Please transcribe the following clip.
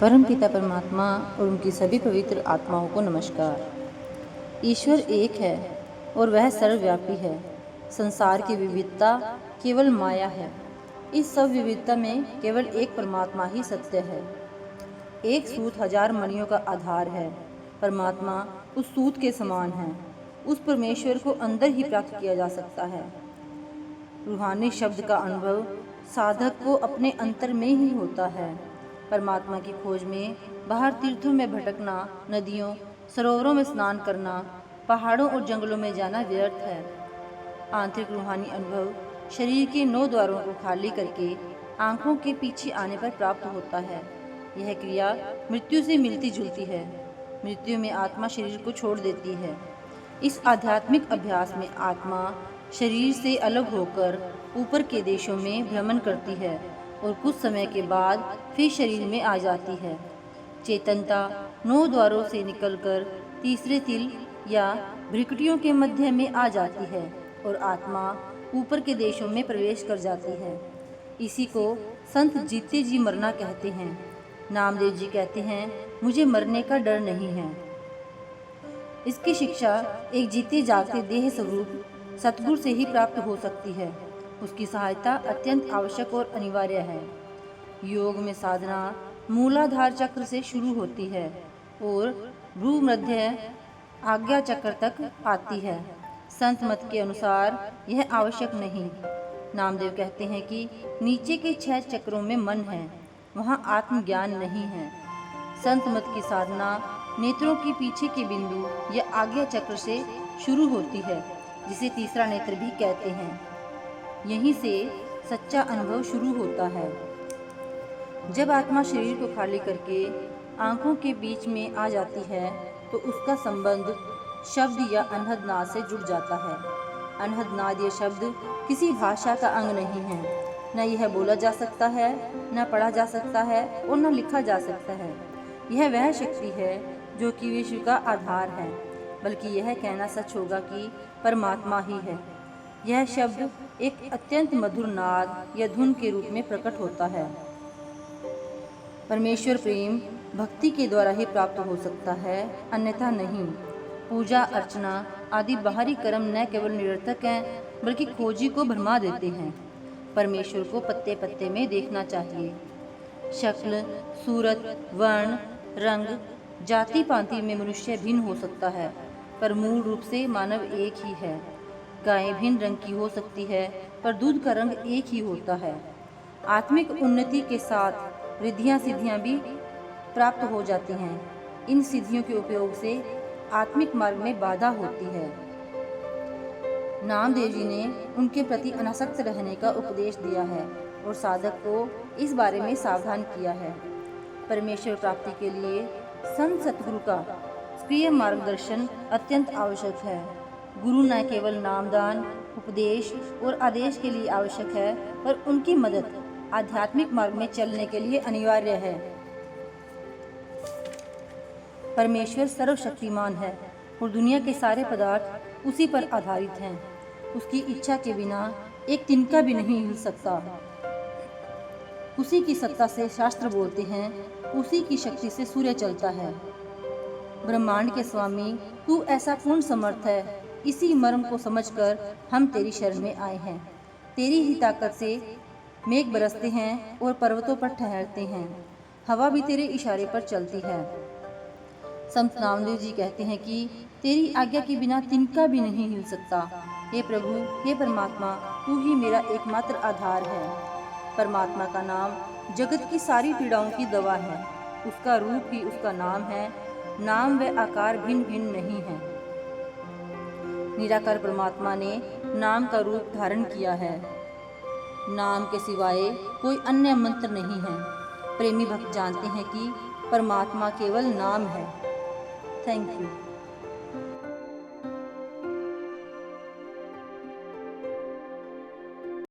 परम पिता परमात्मा और उनकी सभी पवित्र आत्माओं को नमस्कार। ईश्वर एक है और वह सर्वव्यापी है। संसार की विविधता केवल माया है। इस सब विविधता में केवल एक परमात्मा ही सत्य है। एक सूत 1000 मणियों का आधार है। परमात्मा उस सूत के समान है। उस परमेश्वर को अंदर ही प्राप्त किया जा सकता है। रूहानी शब्द का अनुभव साधक को अपने अंतर में ही होता है। परमात्मा की खोज में बाहर तीर्थों में भटकना, नदियों सरोवरों में स्नान करना, पहाड़ों और जंगलों में जाना व्यर्थ है। आंतरिक रूहानी अनुभव शरीर के 9 द्वारों को खाली करके आंखों के पीछे आने पर प्राप्त होता है। यह क्रिया मृत्यु से मिलती जुलती है। मृत्यु में आत्मा शरीर को छोड़ देती है। इस आध्यात्मिक अभ्यास में आत्मा शरीर से अलग होकर ऊपर के देशों में भ्रमण करती है और कुछ समय के बाद फिर शरीर में आ जाती है। चेतनता 9 द्वारों से निकलकर तीसरे तिल या भ्रिकुटियों के मध्य में आ जाती है और आत्मा ऊपर के देशों में प्रवेश कर जाती है। इसी को संत जीते जी मरना कहते हैं। नामदेव जी कहते हैं, मुझे मरने का डर नहीं है। इसकी शिक्षा एक जीते जागते देह स्वरूप सतगुरु से ही प्राप्त हो सकती है। उसकी सहायता अत्यंत आवश्यक और अनिवार्य है। योग में साधना मूलाधार चक्र से शुरू होती है और भ्रूमध्य आज्ञा चक्र तक आती है। संत मत के अनुसार यह आवश्यक नहीं। नामदेव कहते हैं कि नीचे के 6 चक्रों में मन है, वहाँ आत्मज्ञान नहीं है। संत मत की साधना नेत्रों के पीछे के बिंदु या आज्ञा चक्र से शुरू होती है, जिसे तीसरा नेत्र भी कहते हैं। यहीं से सच्चा अनुभव शुरू होता है। जब आत्मा शरीर को खाली करके आंखों के बीच में आ जाती है तो उसका संबंध शब्द या अनहद नाद से जुड़ जाता है। अनहद नाद ये शब्द किसी भाषा का अंग नहीं है। न यह बोला जा सकता है, न पढ़ा जा सकता है और न लिखा जा सकता है। यह वह शक्ति है जो कि विश्व का आधार है। बल्कि यह कहना सच होगा कि परमात्मा ही है। यह शब्द एक अत्यंत मधुर नाद या धुन के रूप में प्रकट होता है। परमेश्वर प्रेम भक्ति के द्वारा ही प्राप्त हो सकता है, अन्यथा नहीं। पूजा अर्चना आदि बाहरी कर्म न केवल निरर्थक हैं, बल्कि खोजी को भरमा देते हैं। परमेश्वर को पत्ते पत्ते में देखना चाहिए। शक्ल, सूरत, वर्ण, रंग, जाति पांति में मनुष्य भिन्न हो सकता है, पर मूल रूप से मानव एक ही है। गायें भिन्न रंग की हो सकती है, पर दूध का रंग एक ही होता है। आत्मिक उन्नति के साथ रिद्धियां सिद्धियां भी प्राप्त हो जाती हैं। इन सिद्धियों के उपयोग से आत्मिक मार्ग में बाधा होती है। नामदेव जी ने उनके प्रति अनासक्त रहने का उपदेश दिया है और साधक को इस बारे में सावधान किया है। परमेश्वर प्राप्ति के लिए संत सतगुरु का सक्रिय मार्गदर्शन अत्यंत आवश्यक है। गुरु न केवल नामदान, उपदेश और आदेश के लिए आवश्यक है, पर उनकी मदद आध्यात्मिक मार्ग में चलने के लिए अनिवार्य है। परमेश्वर सर्वशक्तिमान है और दुनिया के सारे पदार्थ उसी पर आधारित हैं। उसकी इच्छा के बिना एक तिनका भी नहीं हिल सकता। उसी की सत्ता से शास्त्र बोलते हैं, उसी की शक्ति से सूर्य चलता है। ब्रह्मांड के स्वामी तू ऐसा पूर्ण समर्थ है। इसी मर्म को समझकर हम तेरी शरण में आए हैं। तेरी ही ताकत से मेघ बरसते हैं और पर्वतों पर ठहरते हैं। हवा भी तेरे इशारे पर चलती है। संत नामदेव जी कहते हैं कि तेरी आज्ञा के बिना तिनका भी नहीं हिल सकता। हे प्रभु, हे परमात्मा, तू ही मेरा एकमात्र आधार है। परमात्मा का नाम जगत की सारी पीड़ाओं की दवा है। उसका रूप ही उसका नाम है। नाम व आकार भिन्न भिन्न नहीं है। निराकार परमात्मा ने नाम का रूप धारण किया है। नाम के सिवाय कोई अन्य मंत्र नहीं है। प्रेमी भक्त जानते हैं कि परमात्मा केवल नाम है। Thank you.